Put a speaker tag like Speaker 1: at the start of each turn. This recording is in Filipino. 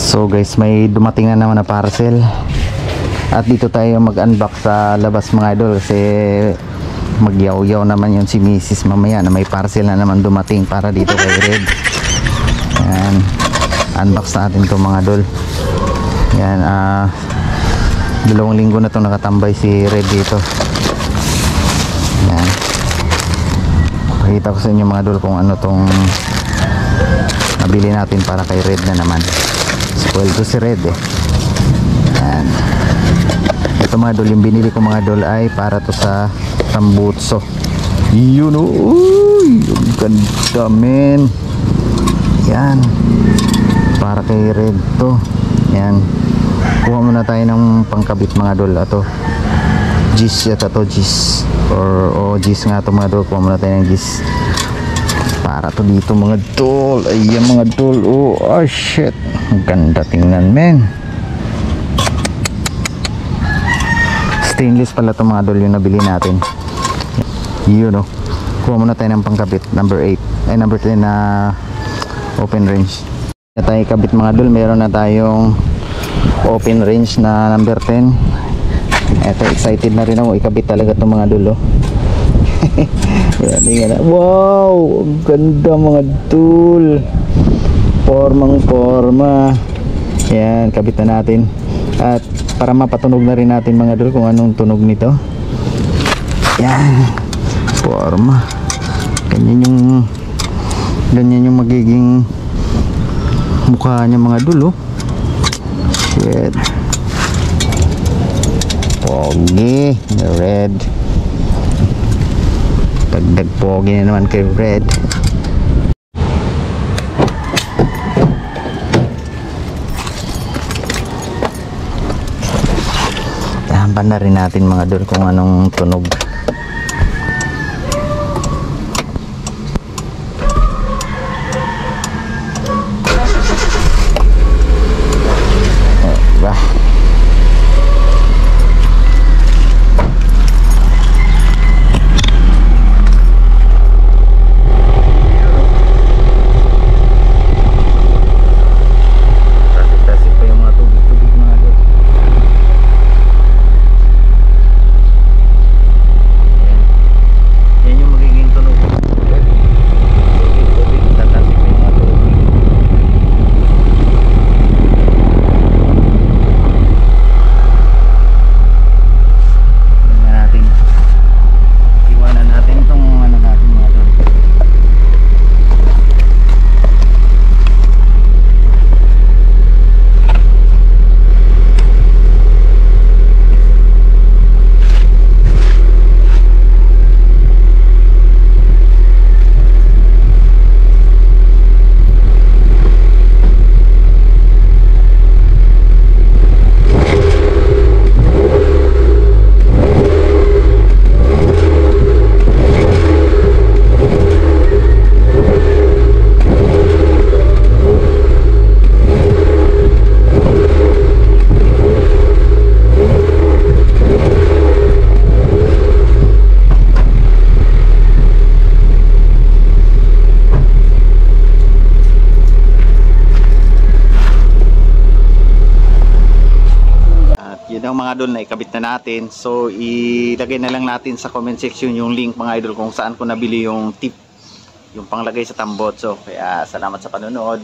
Speaker 1: So guys, may dumating na naman na parcel. At dito tayo mag-unbox sa labas mga idol kasi magyaw-yaw naman yun si Mrs. mamaya na may parcel na naman dumating para dito kay Red. Yan. Unbox natin to mga idol. Yan, 2 linggo na to nakatambay si Red dito. Yan. Pakita ko sa inyo mga idol kung ano tong nabili natin para kay Red na naman. Spoil to si Red eh. Yan. Ito mga idol, yung binili ko mga idol ay para to sa tambutso. Yun o. Uy, yung ganda men. Yan. Para kay Red to. Yan. Kuha muna tayo ng pangkabit mga idol. Ito gis yata to, gis or gis nga to mga idol. Kuha muna tayo ng gis para to dito mga idol. Ayan mga idol. Oh shit, ang ganda tingnan men. Stainless pala to mga idol yung nabili natin. Yun o. Kuha muna tayo ng pangkabit number 8 ay number 10 na open range na tayo kabit mga idol. Meron na tayong open range na number 10. Eto, excited na rin ako ikabit talaga itong mga idol oh. Wow, ang ganda mga idol. Formang forma. Yan, kabit na natin. At para mapatunog na rin natin mga idol kung anong tunog nito. Yan, forma. Ganyan yung magiging mukha niya mga idol oh. Shit. Pogi, Red. Dagdag pogi na naman kay Red. Tahampan na rin natin mga idol kung anong tunog. Yun ang mga idol na ikabit na natin. So ilagay na lang natin sa comment section yung link mga idol kung saan ko nabili yung tip, yung panglagay sa tambot. So kaya salamat sa panonood.